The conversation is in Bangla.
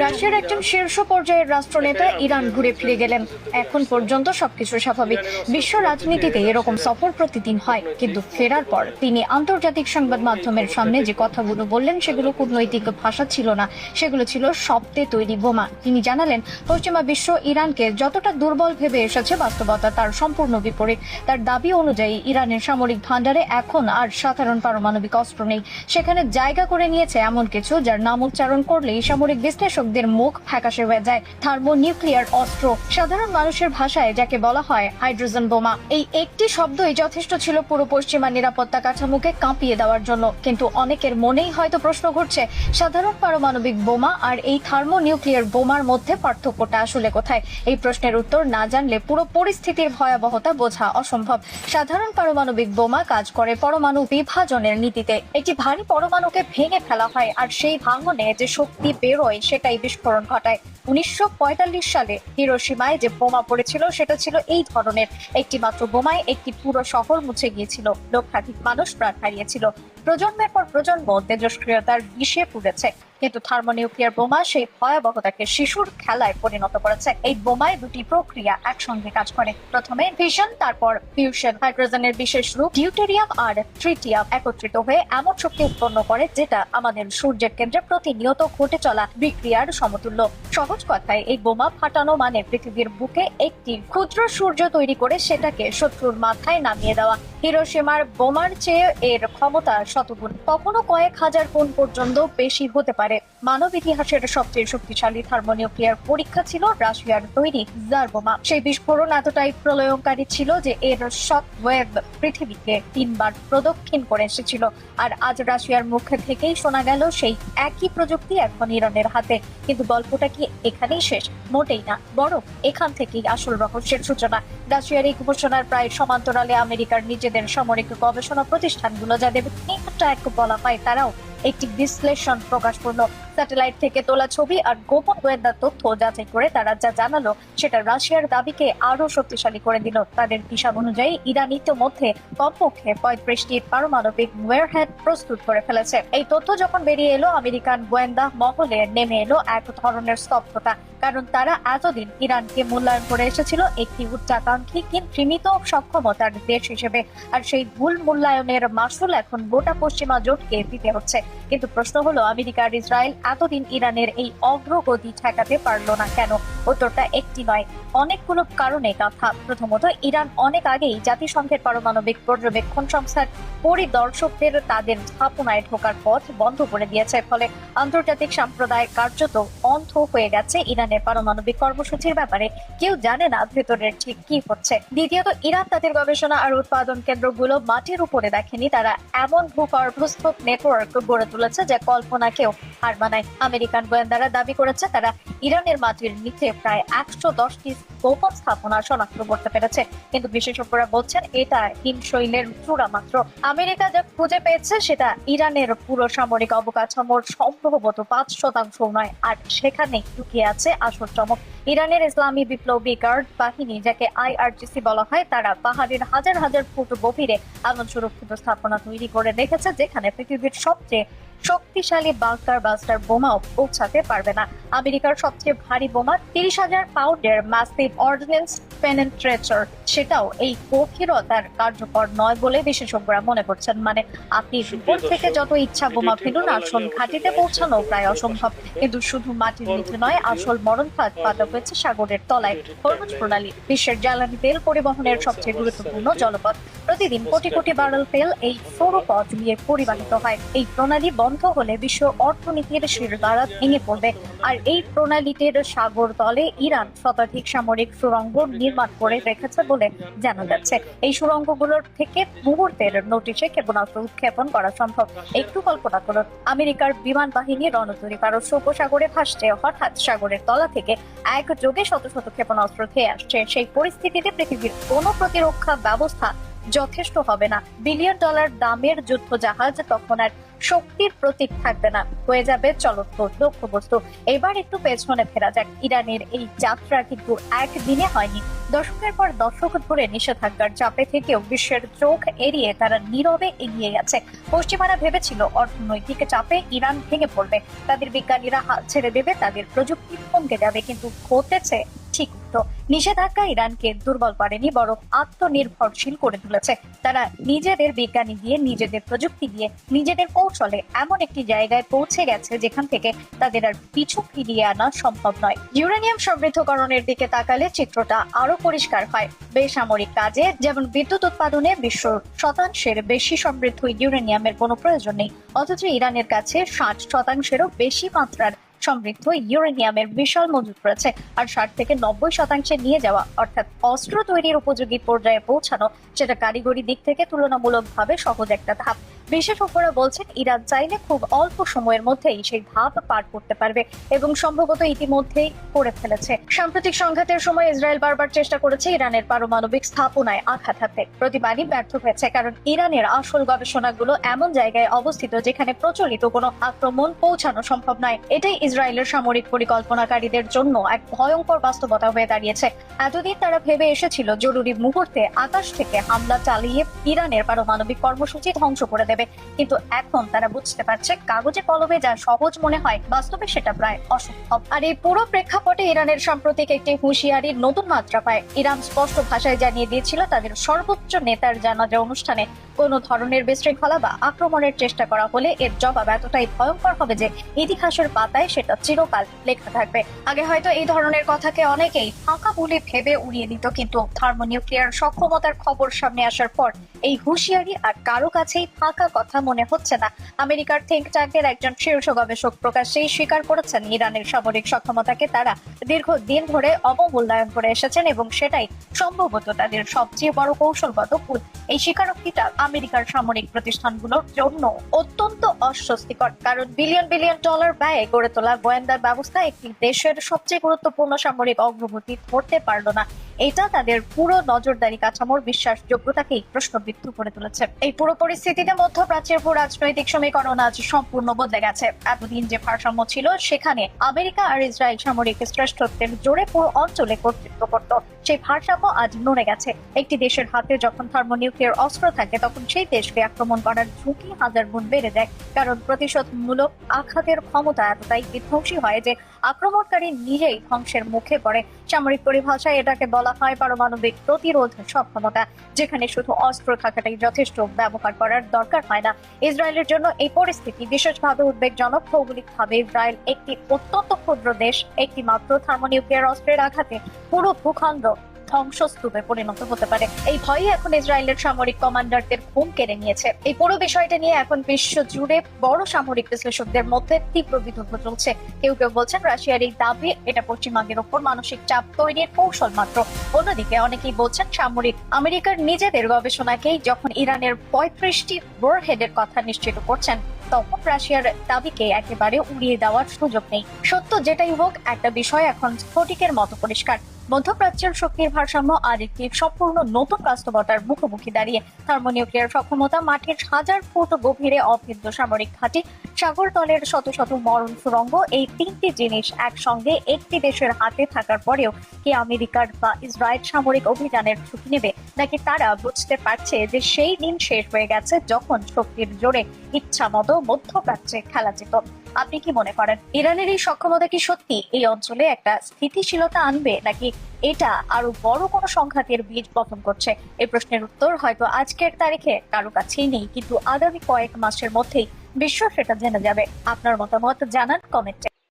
রাশিয়ার একজন শীর্ষ পর্যায়ের রাষ্ট্রনেতা ইরান ঘুরে ফিরে গেলেন। এখন পর্যন্ত সবকিছু স্বাভাবিক। বিশ্ব রাজনীতিতে এরকম সফর প্রতিদিন হয়, কিন্তু ফেরার পর তিনি আন্তর্জাতিক সংবাদ মাধ্যমের সামনে যে কথাগুলো বললেন সেগুলো কূটনৈতিক ভাষা ছিল না, সেগুলো ছিল শব্দে তৈরি বোমা। তিনি জানালেন, পশ্চিমা বিশ্ব ইরানকে যতটা দুর্বল ভেবে এসেছে, বাস্তবতা তার সম্পূর্ণ বিপরীত। তার দাবি অনুযায়ী ইরানের সামরিক ভান্ডারে এখন আর সাধারণ পারমাণবিক অস্ত্র নেই। সেখানে জায়গা করে নিয়েছে এমন কিছু যার নাম উচ্চারণ করলেই সামরিক বিশ্লেষকদের মুখ ফ্যাকাশে হয়ে যায়। থার্মোনিউক্লিয়ার অস্ত্র, সাধারণ মানুষের ভাষায় যাকে বলা হয় হাইড্রোজেন বোমা। এই একটি শব্দই যথেষ্ট ছিল পুরো পশ্চিমা নিরাপত্তা কাঠামোকে কাঁপিয়ে দেওয়ার জন্য। কিন্তু অনেকের মনেই হয়তো প্রশ্ন ঘুরছে, সাধারণ পারমাণবিক বোমা আর এই থার্মোনিউক্লিয়ার বোমার মধ্যে পার্থক্যটা আসলে কোথায়? এই প্রশ্নের উত্তর না জানলে পুরো পরিস্থিতির ভয়াবহতা বোঝা অসম্ভব। সাধারণ পারমাণবিক বোমা কাজ করে পরমাণু বিভাজনের নীতিতে। একটি ভারী পরমাণুকে ভেঙে ফেলা হয়, আর সেই ভাঙনে যে শক্তি বেরোয় সেটাই বিস্ফোরণ ঘটায়। 1945 সালে হিরোশিমায় যে বোমা পড়েছিল সেটা ছিল এই ধরনের। একটি মাত্র বোমায় একটি পুরো শহর মুছে গিয়েছিল, লক্ষাধিক মানুষ প্রাণ হারিয়েছিল। প্রজন্মের পর প্রজন্ম তেজস্ক্রিয়তার বিষে পুড়েছে, কিন্তু থার্মোনিউক্লিয়ার বোমা সেই ভয়াবহতাকে শিশুর খেলায় পরিণত করেছে। এই বোমায় দুটি প্রক্রিয়া একসঙ্গে কাজ করে। প্রথমে ফিশন, তারপর ফিউশন। হাইড্রোজেনের বিশেষ রূপ ডিউটেরিয়াম আর ট্রিটিয়াম একত্রিত হয়ে এমন শক্তি উৎপন্ন করে যেটা আমাদের সূর্যের কেন্দ্রে প্রতিনিয়ত ঘটে চলা বিক্রিয়ার সমতুল্য। সহজ কথায়, এই বোমা ফাটানো মানে পৃথিবীর বুকে একটি ক্ষুদ্র সূর্য তৈরি করে সেটাকে শত্রুর মাথায় নামিয়ে দেওয়া। হিরোশিমার বোমার চেয়ে এর ক্ষমতা শতগুণ, কখনো কয়েক হাজার গুণ পর্যন্ত বেশি হতে পারে। মানব ইতিহাসের সবচেয়ে শক্তিশালী থার্মোনিউক্লিয়ার পরীক্ষা ছিল রাশিয়ার তৈরি জার বোমা। সেই বিস্ফোরণ এতটাই প্রলয়ঙ্কারী ছিল যে এর শক ওয়েভ পৃথিবীকে 3 বার প্রদক্ষিণ করে এসেছিল। আর আজ রাশিয়ার মুখ থেকেই শোনা গেল সেই একই প্রযুক্তি এখন ইরানের হাতে। কিন্তু গল্পটা কি এখানেই শেষ? মোটেই না, বরং এখান থেকেই আসল রহস্যের সূচনা। রাশিয়ার এই ঘোষণার প্রায় সমান্তরালে আমেরিকার নিজেদের সামরিক গবেষণা প্রতিষ্ঠানগুলো, যাদের থিঙ্ক ট্যাঙ্ক বলা হয়, তারাও একটি বিশ্লেষণ প্রকাশ করলো। স্যাটেলাইট থেকে তোলা ছবি আর গোপন গোয়েন্দা তথ্য যাচাই করে তারা যা জানালো সেটা রাশিয়ার দাবিকে আরো শক্তিশালী করে দিল। তাদের হিসাব অনুযায়ী ইরান ইতিমধ্যে কমপক্ষে 35টি পারমাণবিক ওয়ারহেড প্রস্তুত করে ফেলেছে। এই তথ্য যখন বেরিয়ে এলো, আমেরিকান গোয়েন্দা মহলে নেমে এলো এক ধরনের স্তব্ধতা। কারণ তারা এতদিন ইরানকে মূল্যায়ন করে এসেছিল একটি উচ্চাকাঙ্ক্ষী কিন্তু সীমিত সক্ষমতার দেশ হিসেবে। আর সেই ভুল মূল্যায়নের মাসুল এখন গোটা পশ্চিমা জোটকে দিতে হচ্ছে। কিন্তু প্রশ্ন হলো, আমেরিকা আর ইসরায়েল এতদিন ইরানের এই অগ্রগতি ঠেকাতে পারলো না কেন? উত্তরটা একটি নয়, অনেকগুলো কারণে গাঁথা। প্রথমত, ইরান অনেক আগেই জাতিসংঘের পারমাণবিক পর্যবেক্ষণ সংস্থার পরিদর্শকদের তাদের স্থাপনায় ঢোকার পথ বন্ধ করে দিয়েছে। ফলে আন্তর্জাতিক সম্প্রদায় কার্যত অন্ধ হয়ে গেছে ইরানের পারমাণবিক কর্মসূচির ব্যাপারে। কেউ জানে না ভেতরের ঠিক কি হচ্ছে। দ্বিতীয়ত, ইরান তাদের গবেষণা আর উৎপাদন কেন্দ্রগুলো মাটির উপরে দেখেনি। তারা এমন ভূগর্ভস্থ নেটওয়ার্ক গড়ে তুলেছে যা কল্পনাকেও হার মানায়। আমেরিকান গোয়েন্দারা দাবি করেছে তারা ইরানের মাটির নিচে প্রায় 110টি গোপন স্থাপনা শনাক্ত করতে পেরেছে। কিন্তু বিশেষজ্ঞরা বলছেন এটা হিমশৈলের চূড়া মাত্র। আমেরিকা যা খুঁজে পেয়েছে সেটা ইরানের পুরো সামরিক অবকাঠামোর সম্ভবত 5% নয়, আর সেখানে লুকিয়ে আছে আসল চমক। ইরানের ইসলামী বিপ্লবী গার্ড বাহিনী, যাকে IRGC বলা হয়, তারা পাহাড়ের হাজার হাজার ফুট গভীরে এমন সুরক্ষিত স্থাপনা তৈরি করে রেখেছে যেখানে পৃথিবীর সবচেয়ে শক্তিশালী বাংকার বাস্টার বোমাও পৌঁছাতে পারবে না। আমেরিকার সবচেয়ে ভারী বোমা 30,000 পাউন্ডের ম্যাসিভ অর্ডিন্যান্স পেনেট্রেটর, সেটাও এই গভীরতার কার্যকর নয় বলে বিশেষজ্ঞরা মনে করছেন। মানে আপনি উপর থেকে যত ইচ্ছা বোমা ফেলুন, আসল ঘাঁটিতে পৌঁছানো প্রায় অসম্ভব। কিন্তু শুধু মাটির নিচে নয়, আসল মরণফাঁদ পাতা হয়েছে সাগরের তলায়। হরমুজ প্রণালী বিশ্বের জ্বালানি তেল পরিবহনের সবচেয়ে গুরুত্বপূর্ণ জলপথ। প্রতিদিন কোটি কোটি ব্যারেল তেল এই সরু পথ দিয়ে পরিবাহিত হয়। এই প্রণালী বন্ধ হলে বিশ্ব অর্থনীতির শিরদাঁড়া ভেঙে পড়বে। আর এই প্রণালীটির সাগর তলে ইরান শতাধিক সামরিক সুড়ঙ্গ নির্মাণ করে রেখেছে বলে জানা যাচ্ছে। এই সুড়ঙ্গগুলোর থেকে মুহূর্তের নোটিশে ক্ষেপণাস্ত্র উৎক্ষেপণ করা সম্ভব। একটু কল্পনা করুন, আমেরিকার বিমান বাহিনী রণতরী পারস্য উপসাগরে ভাসছে, হঠাৎ সাগরের তলা থেকে একযোগে শত শত ক্ষেপণাস্ত্র খেয়ে আসছে। সেই পরিস্থিতিতে পৃথিবীর কোনো প্রতিরক্ষা ব্যবস্থা যথেষ্ট হবে না। $1 বিলিয়ন দামের যুদ্ধ জাহাজ তখন আর শক্তির প্রতীক থাকবে না, হয়ে যাবে চলন্ত লক্ষ্যবস্তু। এবার একটু পেছনে ফেরা যাক। ইরানের এই যাত্রা কিন্তু একদিনে হয়নি। দশকের পর দশক ধরে নিষেধাজ্ঞার চাপে থেকেও বিশ্বের চোখ এড়িয়ে তারা নীরবে এগিয়ে গেছে। পশ্চিমারা ভেবেছিল অর্থনৈতিক চাপে ইরান ভেঙে পড়বে, তাদের বিজ্ঞানীরা হাল ছেড়ে দেবে, তাদের প্রযুক্তি থমকে যাবে, কিন্তু ঘটেছে ঠিক উল্টো। নিষেধাজ্ঞা ইরানকে দুর্বল করেনি, বরং আত্মনির্ভরশীল করে তুলেছে। তারা নিজেদের বিজ্ঞানী দিয়ে, নিজেদের প্রযুক্তি দিয়ে, নিজেদের কৌশলে এমন একটি জায়গায় পৌঁছে গেছে যেখান থেকে তাদের আর পিছু ফিরিয়ে আনা সম্ভব নয়। ইউরেনিয়াম সমৃদ্ধকরণের দিকে তাকালে চিত্রটা আরো পরিষ্কার হয়। বেসামরিক কাজে যেমন বিদ্যুৎ উৎপাদনে বিশ্ব শতাংশের বেশি সমৃদ্ধ ইউরেনিয়ামের কোনো প্রয়োজন নেই, অথচ ইরানের কাছে 60%-এরও বেশি মাত্রার সমৃদ্ধ ইউরেনিয়ামের বিশাল মজুদ রয়েছে। আর 60 থেকে 90% নিয়ে যাওয়া, অর্থাৎ অস্ত্র তৈরির উপযোগী পর্যায়ে পৌঁছানো, সেটা কারিগরি দিক থেকে তুলনামূলকভাবে সহজ একটা ধাপ। বিশেষজ্ঞরা বলছেন ইরান চাইলে খুব অল্প সময়ের মধ্যেই সেই ধাপ পার করতে পারবে এবং সম্ভবত ইতিমধ্যেই করে ফেলেছে। সাম্প্রতিক সংঘাতের সময় ইসরায়েল বারবার চেষ্টা করেছে ইরানের পারমাণবিক স্থাপনায় আঘাত হানতে, প্রতিবারই ব্যর্থ হয়েছে, কারণ ইরানের আসল গবেষণাগুলো এমন জায়গায় অবস্থিত যেখানে প্রচলিত কোনো আক্রমণ পৌঁছানো সম্ভব নয়। এটাই ইসরায়েলের সামরিক পরিকল্পনাকারীদের জন্য এক ভয়ঙ্কর বাস্তবতা হয়ে দাঁড়িয়েছে। এতদিন তারা ভেবে এসেছিল জরুরি মুহূর্তে আকাশ থেকে হামলা চালিয়ে ইরানের পারমাণবিক কর্মসূচি ধ্বংস করে দেবে, কিন্তু এখন তারা বুঝতে পারছে কাগজে কলমে যা সহজ মনে হয়, বাস্তবে সেটা প্রায় অসম্ভব। আর এই পুরো প্রেক্ষাপটে ইরানের সাম্প্রতিক একটি হুঁশিয়ারির নতুন মাত্রা পায়। ইরান স্পষ্ট ভাষায় জানিয়ে দিয়েছিল তাদের সর্বোচ্চ নেতার জানাজা অনুষ্ঠানে কোনো ধরনের বিশৃঙ্খলা বা আক্রমণের চেষ্টা করা হলে এর জবাব এতটাই ভয়ঙ্কর হবে যে ইতিহাসের পাতায় সেটা চিরকাল লেখা থাকবে। আগে হয়তো এই ধরনের কথাকে অনেকেই ফাঁকা বলে ভেবে উড়িয়ে দিত, কিন্তু থার্মোনিউক্লিয়ার সক্ষমতার খবর সামনে আসার পর এই হুঁশিয়ারি আর কারো কাছেই ফাঁকা কথা মনে হচ্ছে না। আমেরিকার থিঙ্ক ট্যাঙ্কের একজন শীর্ষ গবেষক প্রকাশ্যেই স্বীকার করেছেন ইরানের সামরিক সক্ষমতাকে তারা দীর্ঘদিন ধরে অবমূল্যায়ন করে এসেছেন এবং সেটাই সম্ভবত তাদের সবচেয়ে বড় কৌশলগত ভুল। এই স্বীকারোক্তিটা আমেরিকার সামরিক প্রতিষ্ঠানগুলোর জন্য অত্যন্ত অস্বস্তিকর, কারণ বিলিয়ন বিলিয়ন ডলার ব্যয়ে গড়ে তোলা গোয়েন্দা ব্যবস্থা একটি দেশের সবচেয়ে গুরুত্বপূর্ণ সামরিক অগ্রগতি ধরতে পারল না। এটা তাদের পুরো নজরদারি কাঠামোর বিশ্বাসযোগ্যতাকেই প্রশ্নবিদ্ধ করে তুলেছে। এই পুরো পরিস্থিতিতে মধ্যপ্রাচ্যের ভূ রাজনৈতিক সমীকরণ আজ সম্পূর্ণ বদলে গেছে। এতদিন যে ভারসাম্য ছিল সেখানে আমেরিকা আর ইসরায়েল সামরিক শ্রেষ্ঠত্বের জোরে পুরো অঞ্চলে কর্তৃত্ব করত, সেই ভারসাম্য আজ নড়ে গেছে। একটি দেশের হাতে যখন থার্মোনিউক্লিয়ার অস্ত্র থাকে তখন সেই দেশকে আক্রমণ করার ঝুঁকি হাজার গুণ বেড়ে যায়, কারণ প্রতিশোধমূলক আঘাতের ক্ষমতা এতটাই বিধ্বংসী হয় যে আক্রমণকারী নিজেই ধ্বংসের মুখে পড়ে। সামরিক পরিভাষায় এটাকে বলা হয় পারমাণবিক প্রতিরোধ সক্ষমতা, যেখানে শুধু অস্ত্র থাকাটাই যথেষ্ট, ব্যবহার করার দরকার হয় না। ইসরায়েলের জন্য এই পরিস্থিতি বিশেষভাবে উদ্বেগজনক। ভৌগোলিকভাবে ইসরায়েল একটি অত্যন্ত ক্ষুদ্র দেশ, একটি মাত্র থার্মোনিউক্লিয়ার অস্ত্রের আঘাতে পুরো ভূখণ্ড ধ্বংসস্তূপে পরিণত হতে পারে। এই ভয়ে এখন ইসরায়েলের সামরিক কমান্ডারদের ঘুম কেড়ে নিয়েছে। এই পুরো বিষয়টা নিয়ে এখন বিশ্ব জুড়ে বড় সামরিক বিশ্লেষকদের মধ্যে তীব্র বিতর্ক চলছে। কেউ কেউ বলছেন রাশিয়ার এই দাবি এটা পশ্চিমাদের ওপর মানসিক চাপ তৈরির কৌশল মাত্র। অন্যদিকে অনেকেই বলছেন সামরিক আমেরিকার নিজেদের গবেষণাকেই যখন ইরানের 35টি ওয়ারহেডের কথা নিশ্চিত করছেন, তখন রাশিয়ার দাবিকে একেবারে উড়িয়ে দেওয়ার সুযোগ নেই। সত্য যেটাই হোক, একটা বিষয় এখন স্ফটিকের মতো পরিষ্কার। মধ্যপ্রাচ্যের শক্তির ভারসাম্য আর একটি সম্পূর্ণ নতুন বাস্তবতার মুখোমুখি দাঁড়িয়ে। থার্মোনিউক্লিয়ার সক্ষমতা, মাটির 1000 ফুট গভীরে অভেদ্য সামরিক ঘাঁটি, সাগর তলের শত শত মরণ সুড়ঙ্গ, এই তিনটি জিনিস একসঙ্গে একটি দেশের হাতে থাকার পরেও কি আমেরিকার বা ইসরায়েল সামরিক অভিযানের ঝুঁকি নেবে, নাকি তারা বুঝতে পারছে যে সেই দিন শেষ হয়ে গেছে যখন শক্তির জোরে ইচ্ছা মতো মধ্যপ্রাচ্যে খেলা যেত? আপনি কি মনে করেন ইরানের এই সক্ষমতা কি সত্যি এই অঞ্চলে একটা স্থিতিশীলতা আনবে, নাকি এটা আরো বড় কোনো সংঘাতের বীজ বপন করছে? এই প্রশ্নের উত্তর হয়তো আজকের তারিখে কারো কাছেই নেই, কিন্তু আগামী কয়েক মাসের মধ্যেই বিশ্ব সেটা জেনে যাবে। আপনার মতামত জানান কমেন্টে।